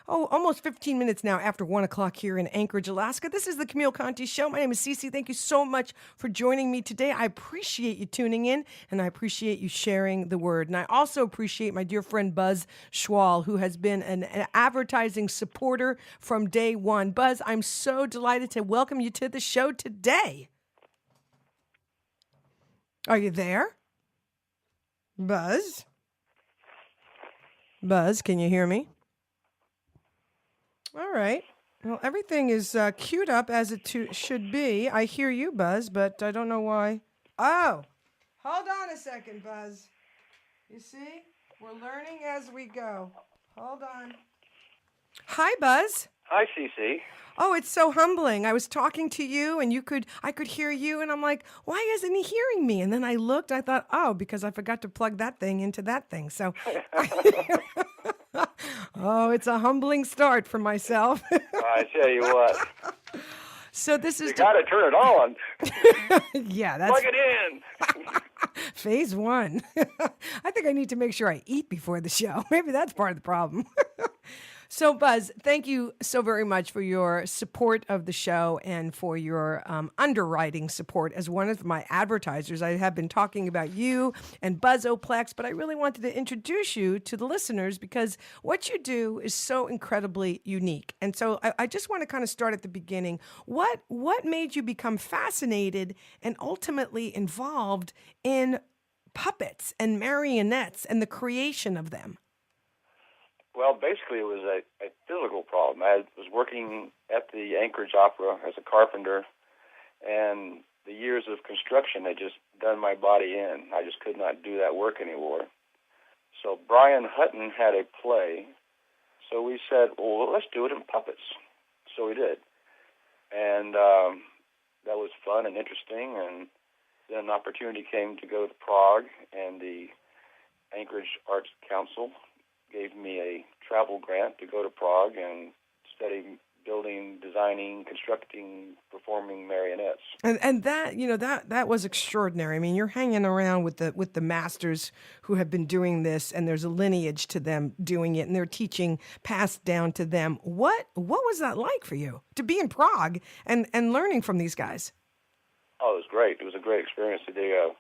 almost 15 minutes now after 1 o'clock here in Anchorage, Alaska. This is the Camille Conte Show. My name is Cece. Thank you so much for joining me today. I appreciate you tuning in, and I appreciate you sharing the word. And I also appreciate my dear friend Buzz Schwall, who has been an advertising supporter from day one. Buzz, I'm so delighted to welcome you to the show today. Are you there? Buzz? Buzz, can you hear me? All right. Well, everything is queued up as it should be. I hear you, Buzz, but I don't know why. Oh, hold on a second, Buzz. You see, we're learning as we go. Hold on. Hi, Buzz. Hi, Cece. Oh, it's so humbling. I was talking to you, and I could hear you, and I'm like, why isn't he hearing me? And then I looked. I thought, oh, because I forgot to plug that thing into that thing. So, oh, it's a humbling start for myself. I tell you what. So this is you got to turn it on. Yeah, that's plug it in. phase one. I think I need to make sure I eat before the show. Maybe that's part of the problem. So, Buzz, thank you so very much for your support of the show and for your underwriting support as one of my advertisers. I have been talking about you and Buzzoplex, but I really wanted to introduce you to the listeners because what you do is so incredibly unique. And so I just want to kind of start at the beginning. What made you become fascinated and ultimately involved in puppets and marionettes and the creation of them? Well, basically, it was a physical problem. I was working at the Anchorage Opera as a carpenter, and the years of construction had just done my body in. I just could not do that work anymore. So Brian Hutton had a play, so we said, well, let's do it in puppets. So we did. And that was fun and interesting, and then an opportunity came to go to Prague, and the Anchorage Arts Council gave me a travel grant to go to Prague and study building, designing, constructing, performing marionettes. And that was extraordinary. I mean, you're hanging around with the masters who have been doing this, and there's a lineage to them doing it, and they're teaching passed down to them. What was that like for you to be in Prague and learning from these guys? Oh, it was great. It was a great experience to do.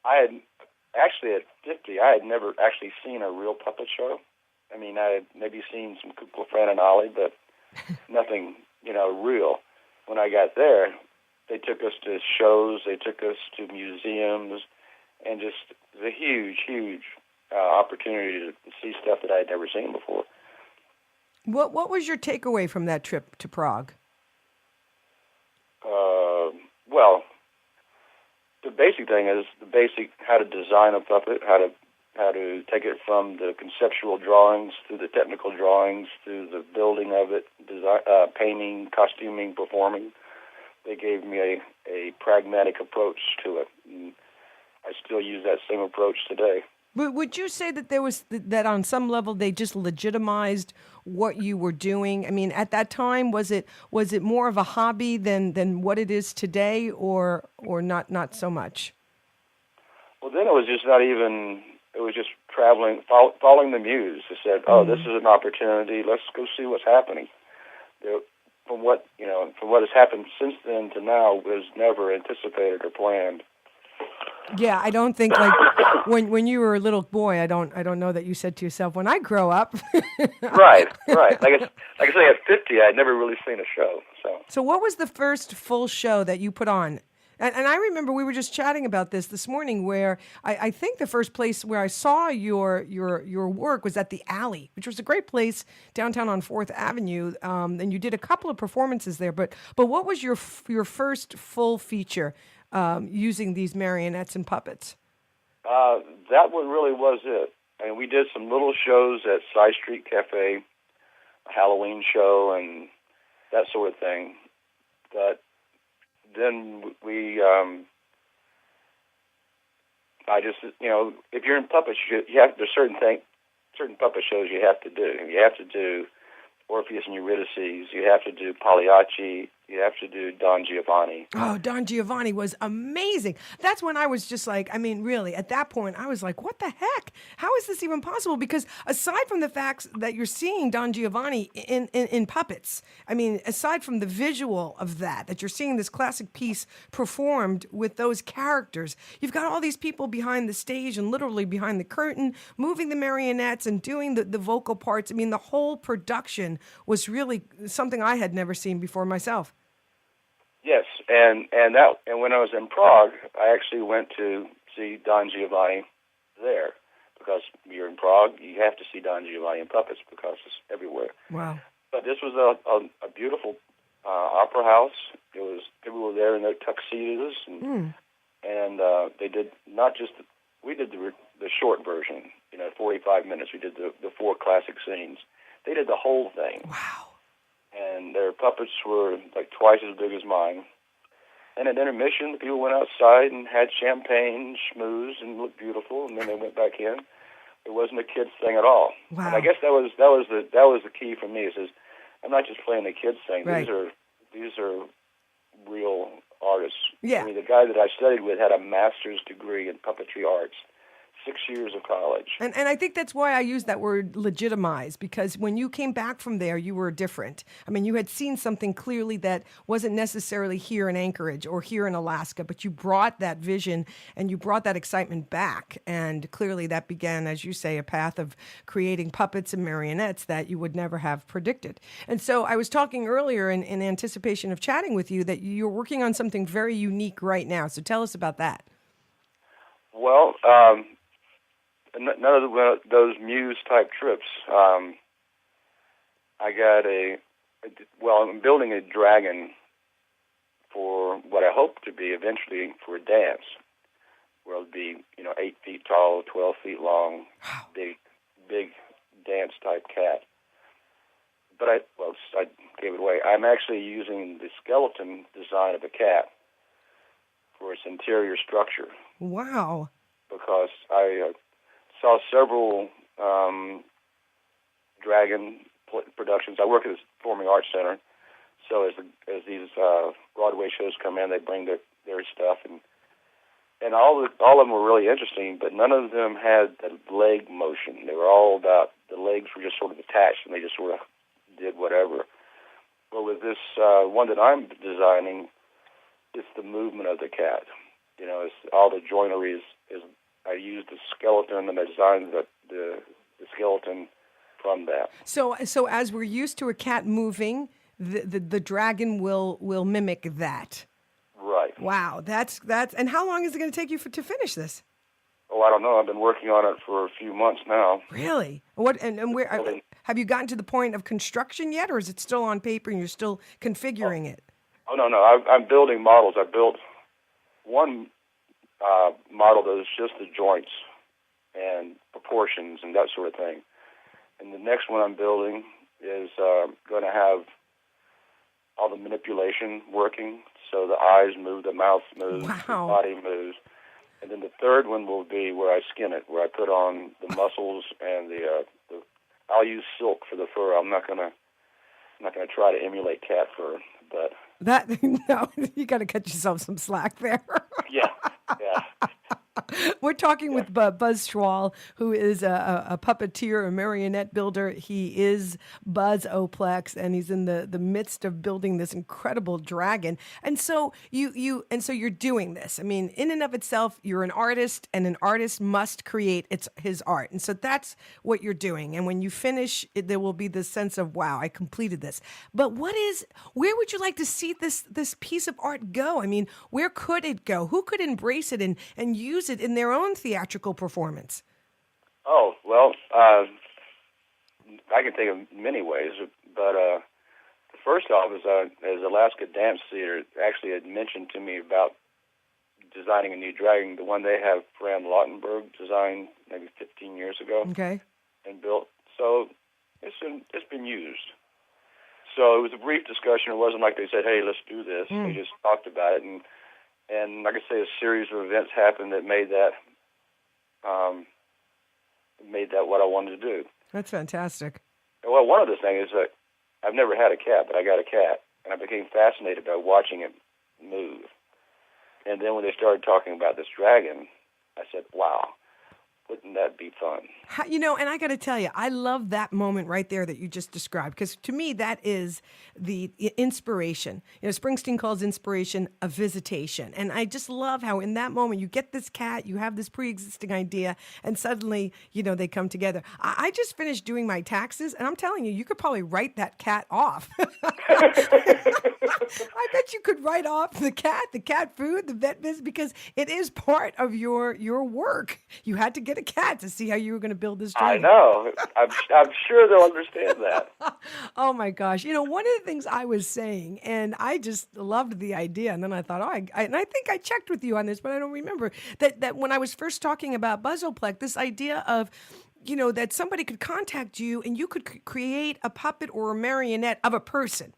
I had actually, at 50, I had never actually seen a real puppet show. I mean, I had maybe seen some Kukla, Fran, and Ollie, but nothing, real. When I got there, they took us to shows, they took us to museums, and just the huge, huge opportunity to see stuff that I had never seen before. What was your takeaway from that trip to Prague? Well, the basic thing is how to design a puppet, how to take it from the conceptual drawings through the technical drawings, through the building of it, painting, costuming, performing. They gave me a pragmatic approach to it. And I still use that same approach today. Would you say that there was that on some level they just legitimized what you were doing? I mean, at that time, was it more of a hobby than what it is today, or not so much? Well, then it was just not even. It was just traveling, following the muse. They said, "Oh, this is an opportunity. Let's go see what's happening." From what has happened since then to now was never anticipated or planned. Yeah, I don't think like when you were a little boy, I don't know that you said to yourself, when I grow up. Right. Like I say, at 50, I'd never really seen a show. So what was the first full show that you put on? And I remember we were just chatting about this morning, where I think the first place where I saw your work was at the Alley, which was a great place downtown on 4th Avenue. And you did a couple of performances there. But what was your first full feature using these marionettes and puppets? That one really was it. I mean, we did some little shows at Side Street Cafe, a Halloween show, and that sort of thing. But then we, if you're in puppets, there's certain puppet shows you have to do. You have to do Orpheus and Eurydice. You have to do Pagliacci. you have to do Don Giovanni. Oh, Don Giovanni was amazing. That's when I was just like, I mean, really, at that point, I was like, what the heck? How is this even possible? Because aside from the facts that you're seeing Don Giovanni in puppets, I mean, aside from the visual of that you're seeing this classic piece performed with those characters, you've got all these people behind the stage and literally behind the curtain, moving the marionettes and doing the vocal parts. I mean, the whole production was really something I had never seen before myself. Yes, and when I was in Prague, I actually went to see Don Giovanni there, because you're in Prague, you have to see Don Giovanni in puppets because it's everywhere. Wow. But this was a beautiful opera house. It was, people were there in their tuxedos, and they did not just we did the short version, 45 minutes. We did the 4 classic scenes. They did the whole thing. Wow. And their puppets were like twice as big as mine. And at intermission, the people went outside and had champagne, schmooze, and looked beautiful, and then they went back in. It wasn't a kids thing at all. Wow. And I guess that was the key for me. Is I'm not just playing the kids thing. Right. These are real artists. Yeah. I mean, the guy that I studied with had a master's degree in puppetry arts. 6 years of college. And I think that's why I use that word legitimize, because when you came back from there, you were different. I mean, you had seen something clearly that wasn't necessarily here in Anchorage or here in Alaska, but you brought that vision and you brought that excitement back. And clearly that began, as you say, a path of creating puppets and marionettes that you would never have predicted. And so I was talking earlier in anticipation of chatting with you that you're working on something very unique right now. So tell us about that. Well, none of those muse-type trips. I'm building a dragon for what I hope to be eventually for a dance, where it'll be, 8 feet tall, 12 feet long, big dance-type cat. But I gave it away. I'm actually using the skeleton design of a cat for its interior structure. Wow. Because I saw several dragon productions. I work at this Performing Arts Center, so as these Broadway shows come in, they bring their stuff, and all of them were really interesting, but none of them had the leg motion. They were all about the legs were just sort of attached, and they just sort of did whatever. But with this one that I'm designing, it's the movement of the cat. It's all the joinery is I used the skeleton and I designed the skeleton from that. So as we're used to a cat moving, the dragon will mimic that. Right. Wow, that's. And how long is it going to take you to finish this? Oh, I don't know. I've been working on it for a few months now. Really? What and where have you gotten to the point of construction yet, or is it still on paper and you're still configuring it? Oh no, I'm building models. I built one model that is just the joints and proportions and that sort of thing. And the next one I'm building is going to have all the manipulation working, so the eyes move, the mouth moves, wow. The body moves. And then the third one will be where I skin it, where I put on the muscles and I'll use silk for the fur. I'm not gonna try to emulate cat fur, but no, you got to cut yourself some slack there. Yeah. We're talking with Buzz Schwall, who is a puppeteer, a marionette builder. He is Buzz Oplex, and he's in the midst of building this incredible dragon. And so you're doing this. I mean, in and of itself, you're an artist, and an artist must create his art. And so that's what you're doing. And when you finish, there will be this sense of, wow, I completed this. But where would you like to see this piece of art go? I mean, where could it go? Who could embrace it and use it in their own theatrical performance? Oh, well, I can think of many ways, but first off is as Alaska Dance Theater actually had mentioned to me about designing a new dragon, the one they have Fran Lautenberg designed maybe 15 years ago. Okay. And built. So it's been used. So it was a brief discussion. It wasn't like they said, hey, let's do this. They just talked about it, and like I say, a series of events happened that made that what I wanted to do. That's fantastic. Well, one of the things is that I've never had a cat, but I got a cat. and I became fascinated by watching it move. And then when they started talking about this dragon, I said, wow, wouldn't that be fun? And I got to tell you, I love that moment right there that you just described, because to me, that is the inspiration. Springsteen calls inspiration a visitation. And I just love how in that moment you get this cat, you have this pre-existing idea, and suddenly, they come together. I just finished doing my taxes, and I'm telling you, you could probably write that cat off. I bet you could write off the cat food, the vet visit, because it is part of your work. You had to get a cat to see how you were going to build this dragon. I know. I'm sure they'll understand that. Oh my gosh! One of the things I was saying, and I just loved the idea, and then I thought, and I think I checked with you on this, but I don't remember that when I was first talking about Buzzoplex, this idea of that somebody could contact you and you could create a puppet or a marionette of a person.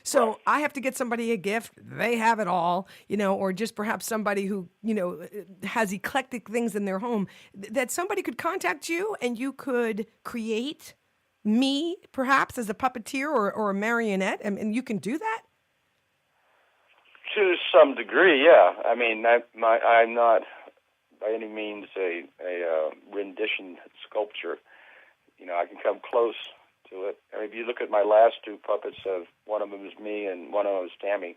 So I have to get somebody a gift. They have it all, or just perhaps somebody who, has eclectic things in their home, that somebody could contact you and you could create me perhaps as a puppeteer or a marionette. And you can do that? To some degree, yeah. I mean, I'm not by any means a rendition sculpture. I can come close to it. I mean, if you look at my last two puppets, one of them is me and one of them is Tammy.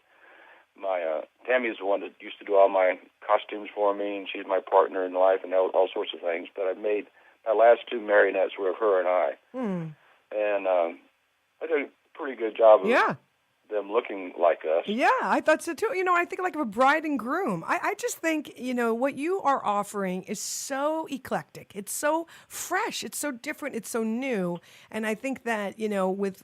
Tammy is the one that used to do all my costumes for me, and she's my partner in life and all sorts of things. But I made my last two marionettes were of her and I. And I did a pretty good job of them looking like us. Yeah, I thought so too. I think like of a bride and groom. I just think, what you are offering is so eclectic. It's so fresh. It's so different. It's so new. And I think that, with,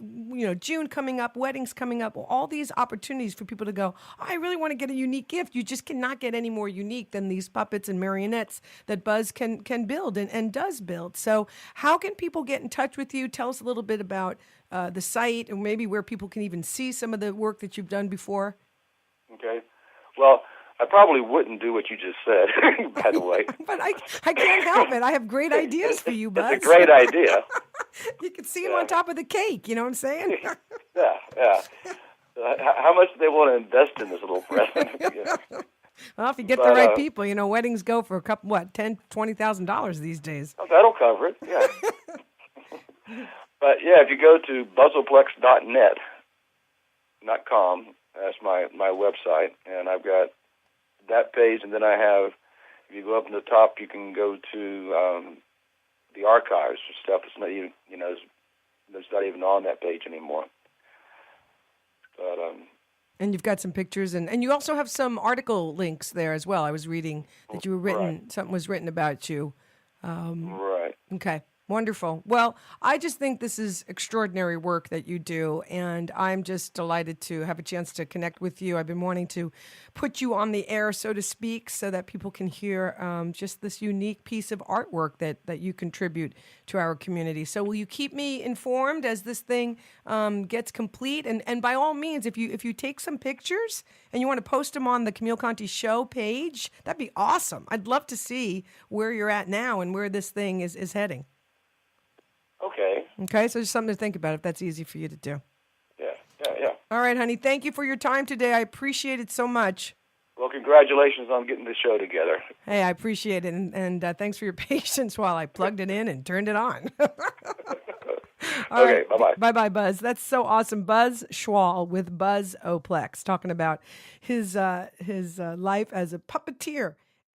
June coming up, weddings coming up, all these opportunities for people to go, I really want to get a unique gift. You just cannot get any more unique than these puppets and marionettes that Buzz can build and does build. So how can people get in touch with you? Tell us a little bit about the site, and maybe where people can even see some of the work that you've done before. Okay. Well, I probably wouldn't do what you just said, by the way. But I can't help it. I have great ideas for you, Buzz. It's a great idea. You can see them on top of the cake, you know what I'm saying? Yeah. How much do they want to invest in this little present? Well, if you get the right people, weddings go for a couple, $10,000, $20,000 these days. Oh, that'll cover it, yeah. But, yeah, if you go to buzzoplex.net.com, that's my website, and I've got that page, and then I have, if you go up in the top, you can go to the archives for stuff that's not even, that's not even on that page anymore. But, and you've got some pictures, and you also have some article links there as well. I was reading that you were something was written about you. Right. Okay. Wonderful. Well, I just think this is extraordinary work that you do, and I'm just delighted to have a chance to connect with you. I've been wanting to put you on the air, so to speak, so that people can hear just this unique piece of artwork that you contribute to our community. So will you keep me informed as this thing gets complete? And by all means, if you take some pictures and you want to post them on the Camille Conte Show page, that'd be awesome. I'd love to see where you're at now and where this thing is heading. Okay, so just something to think about if that's easy for you to do. Yeah. All right, honey, thank you for your time today. I appreciate it so much. Well, congratulations on getting the show together. Hey, I appreciate it, and thanks for your patience while I plugged it in and turned it on. Okay, bye-bye. Bye-bye, Buzz. That's so awesome. Buzz Schwall with Buzzoplex, talking about his life as a puppeteer.